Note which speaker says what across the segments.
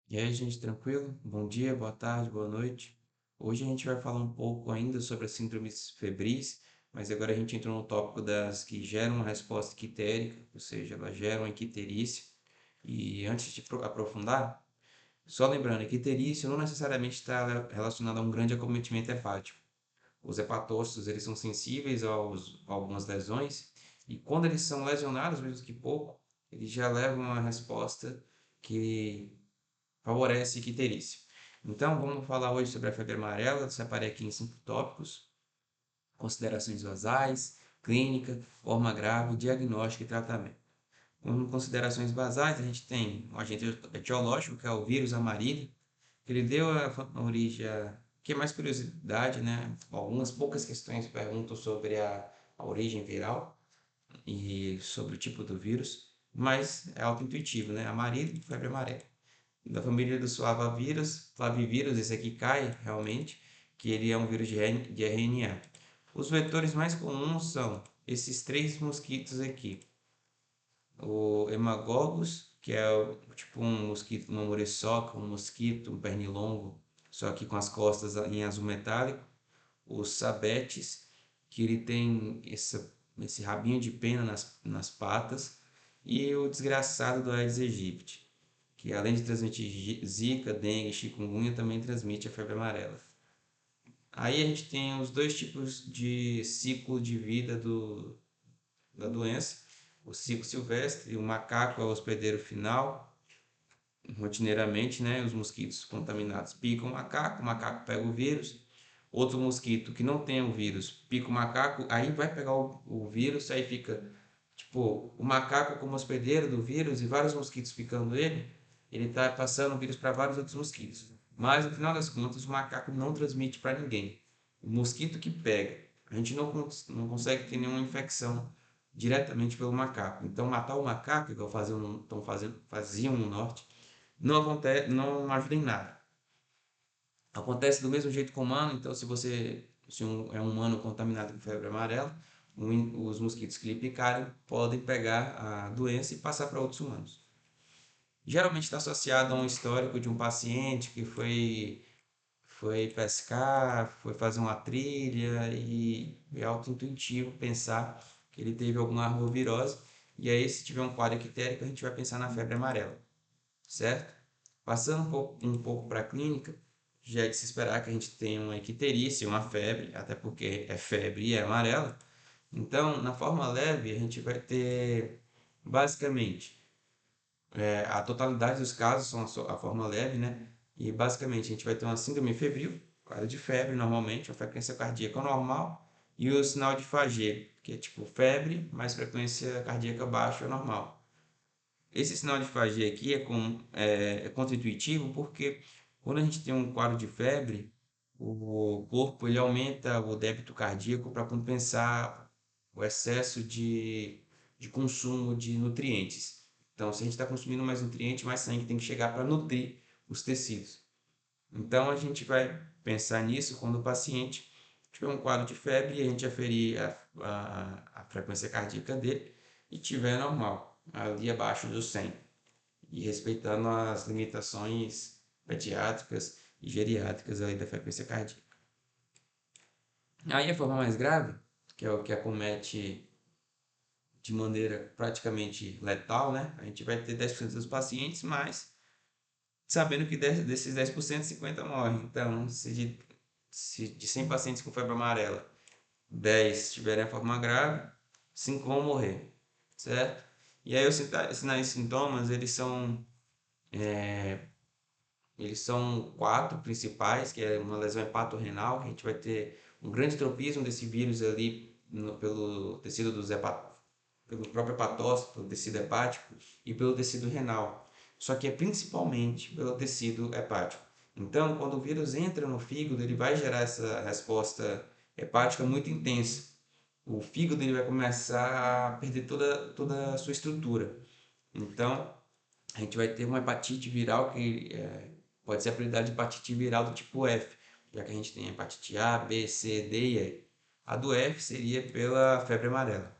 Speaker 1: E aí, gente, tranquilo? Bom dia, boa tarde, boa noite. Hoje a gente vai falar um pouco ainda sobre as síndromes febris, mas agora a gente entrou no tópico das que geram uma resposta quitérica, ou seja, elas geram a icterícia. E antes de aprofundar, só lembrando, a icterícia não necessariamente está relacionada a um grande acometimento hepático. Os hepatócitos, eles são sensíveis a algumas lesões, e quando eles são lesionados, mesmo que pouco, eles já levam uma resposta que favorece icterícia. Então, vamos falar hoje sobre a febre amarela. Eu separei aqui em 5 tópicos: considerações basais, clínica, forma grave, diagnóstico e tratamento. Como considerações basais, a gente tem o agente etiológico, que é o vírus amarília, que ele deu a origem a... que é mais curiosidade, né? Algumas poucas questões perguntam sobre a origem viral e sobre o tipo do vírus, mas é auto-intuitivo, né? Amarília, febre amarela. Da família dos flavivírus, esse aqui cai realmente, que ele é um vírus de RNA. Os vetores mais comuns são esses três mosquitos aqui: o Hemagogus, que é tipo um mosquito, uma muriçoca, um mosquito, um pernilongo, só que com as costas em azul metálico; os Sabetes, que ele tem esse rabinho de pena nas patas; e o desgraçado do Aedes aegypti, que além de transmitir zika, dengue, chikungunya, também transmite a febre amarela. Aí a gente tem os dois tipos de ciclo de vida da doença: o ciclo silvestre. O macaco é o hospedeiro final. Rotineiramente, né, os mosquitos contaminados picam o macaco pega o vírus. Outro mosquito que não tem o vírus pica o macaco, aí vai pegar o vírus, aí fica tipo o macaco como hospedeiro do vírus e vários mosquitos picando ele está passando o vírus para vários outros mosquitos. Mas no final das contas, o macaco não transmite para ninguém. O mosquito que pega, a gente não consegue ter nenhuma infecção diretamente pelo macaco. Então, matar o macaco, igual faziam no norte, não acontece, não ajuda em nada. Acontece do mesmo jeito com o humano. Então, se é um humano contaminado com febre amarela, os mosquitos que lhe picarem podem pegar a doença e passar para outros humanos. Geralmente está associado a um histórico de um paciente que foi pescar, foi fazer uma trilha, e é auto-intuitivo pensar que ele teve alguma arbovirose. E aí, se tiver um quadro ictérico, a gente vai pensar na febre amarela, certo? Passando um pouco para a clínica, já é de se esperar que a gente tenha uma icterícia, uma febre, até porque é febre e é amarela. Então, na forma leve, a gente vai ter basicamente a totalidade dos casos são a forma leve, né? E basicamente a gente vai ter uma síndrome febril, quadro de febre normalmente, a frequência cardíaca normal, e o sinal de Fagê, que é tipo febre, mais frequência cardíaca baixa é normal. Esse sinal de Fagê aqui é contra-intuitivo, porque quando a gente tem um quadro de febre, o corpo ele aumenta o débito cardíaco para compensar o excesso de consumo de nutrientes. Então, se a gente está consumindo mais nutrientes, mais sangue tem que chegar para nutrir os tecidos. Então, a gente vai pensar nisso quando o paciente tiver um quadro de febre e a gente aferir a frequência cardíaca dele e tiver normal, ali abaixo do 100, e respeitando as limitações pediátricas e geriátricas ali da frequência cardíaca. Aí a forma mais grave, que é o que acomete de maneira praticamente letal, né? A gente vai ter 10% dos pacientes, mas sabendo que desses 10%, 50 morrem. Então, se de 100 pacientes com febre amarela, 10 tiverem a forma grave, 5 vão morrer, certo? E aí os sinais e sintomas, eles são quatro principais, que é uma lesão hepatorrenal, que a gente vai ter um grande tropismo desse vírus ali pelo tecido pelo próprio hepatócito, pelo tecido hepático e pelo tecido renal. Só que é principalmente pelo tecido hepático. Então, quando o vírus entra no fígado, ele vai gerar essa resposta hepática muito intensa. O fígado ele vai começar a perder toda a sua estrutura. Então, a gente vai ter uma hepatite viral que pode ser apelidada de hepatite viral do tipo F, já que a gente tem hepatite A, B, C, D e E. A do F seria pela febre amarela,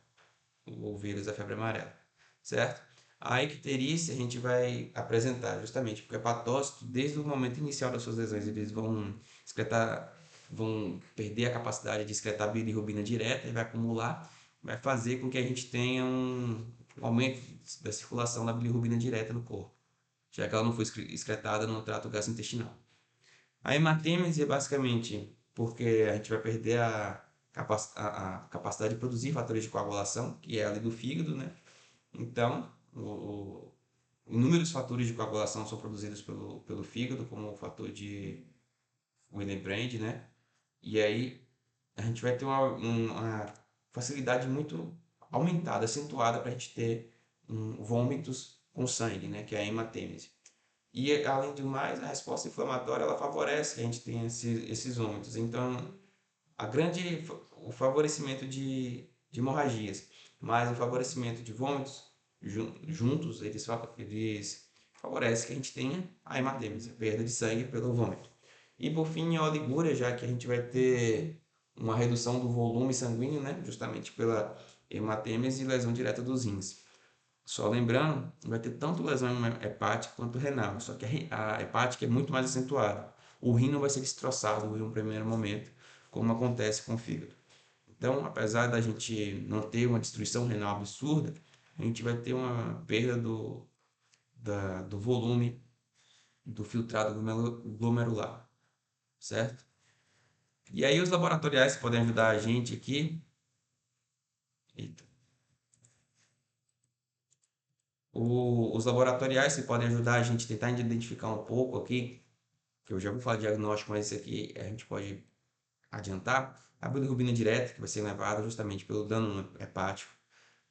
Speaker 1: o vírus da febre amarela, certo? A icterícia a gente vai apresentar justamente porque o hepatócito, desde o momento inicial das suas lesões, eles vão excretar, vão perder a capacidade de excretar bilirrubina direta e vai acumular, vai fazer com que a gente tenha um aumento da circulação da bilirrubina direta no corpo, já que ela não foi excretada no trato gastrointestinal. A hematêmese é basicamente porque a gente vai perder a capacidade de produzir fatores de coagulação, que é ali do fígado, né? Então, inúmeros fatores de coagulação são produzidos pelo fígado, como o fator de Wiener-Brand, né? E aí a gente vai ter uma facilidade muito aumentada, acentuada para a gente ter vômitos com sangue, né? Que é a hematêmese. E além do mais, a resposta inflamatória ela favorece que a gente tenha esses vômitos. Então, o favorecimento de hemorragias, mais o favorecimento de vômitos juntos, eles favorecem que a gente tenha a hematêmese, a perda de sangue pelo vômito. E por fim, a oligúria, já que a gente vai ter uma redução do volume sanguíneo, né, justamente pela hematêmese e lesão direta dos rins. Só lembrando, vai ter tanto lesão hepática quanto renal, só que a hepática é muito mais acentuada. O rim não vai ser destroçado em um primeiro momento, como acontece com o fígado. Então, apesar da gente não ter uma destruição renal absurda, a gente vai ter uma perda do volume do filtrado glomerular, certo? E aí os laboratoriais que podem ajudar a gente aqui, eita, os laboratoriais que podem ajudar a gente a tentar identificar um pouco aqui, que eu já vou falar de diagnóstico, mas esse aqui a gente pode adiantar, a bilirrubina direta, que vai ser elevada justamente pelo dano hepático,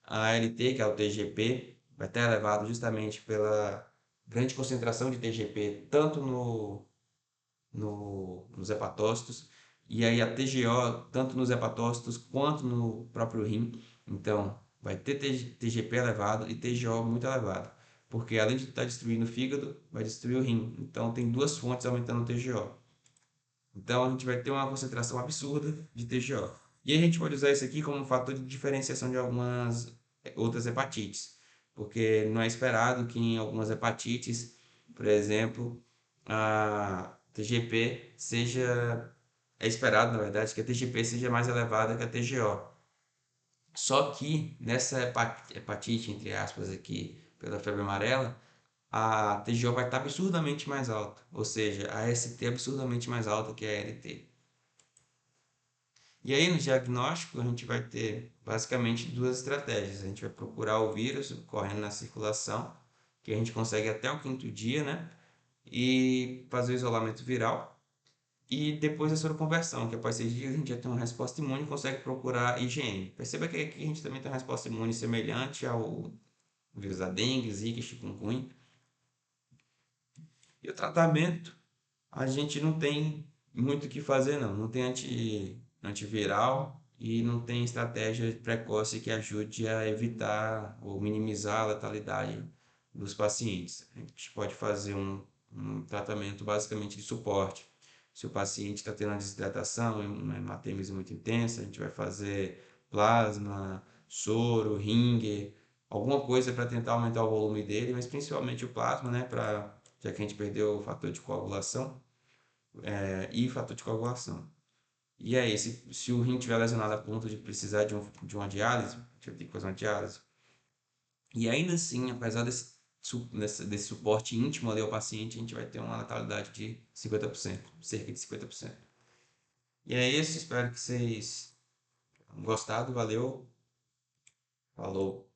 Speaker 1: a ALT, que é o TGP, vai estar elevado justamente pela grande concentração de TGP, tanto nos hepatócitos, e aí a TGO, tanto nos hepatócitos quanto no próprio rim. Então, vai ter TGP elevado e TGO muito elevado, porque além de estar destruindo o fígado, vai destruir o rim. Então, tem duas fontes aumentando o TGO. Então, a gente vai ter uma concentração absurda de TGO. E a gente pode usar isso aqui como um fator de diferenciação de algumas outras hepatites, porque não é esperado que em algumas hepatites, por exemplo, a TGP seja. É esperado, na verdade, que a TGP seja mais elevada que a TGO. Só que nessa hepatite, entre aspas, aqui, pela febre amarela, a TGO vai estar absurdamente mais alta, ou seja, a ST absurdamente mais alta que a LT. E aí no diagnóstico a gente vai ter basicamente duas estratégias. A gente vai procurar o vírus correndo na circulação, que a gente consegue até o quinto dia, né? E fazer o isolamento viral. E depois a soroconversão, que após 6 dias a gente já tem uma resposta imune e consegue procurar IgM. Perceba que aqui a gente também tem uma resposta imune semelhante ao vírus da dengue, zika, chikungunya. E o tratamento, a gente não tem muito o que fazer, não. Não tem antiviral e não tem estratégia precoce que ajude a evitar ou minimizar a letalidade dos pacientes. A gente pode fazer um tratamento basicamente de suporte. Se o paciente está tendo uma desidratação, uma hematêmese muito intensa, a gente vai fazer plasma, soro, ringer, alguma coisa para tentar aumentar o volume dele, mas principalmente o plasma, né, já que a gente perdeu o fator de coagulação e fator de coagulação. E aí, se o rim estiver lesionado a ponto de precisar de uma diálise, a gente vai ter que fazer uma diálise. E ainda assim, apesar desse suporte íntimo ali ao paciente, a gente vai ter uma letalidade de 50%, cerca de 50%. E é isso, espero que vocês tenham gostado, valeu, falou.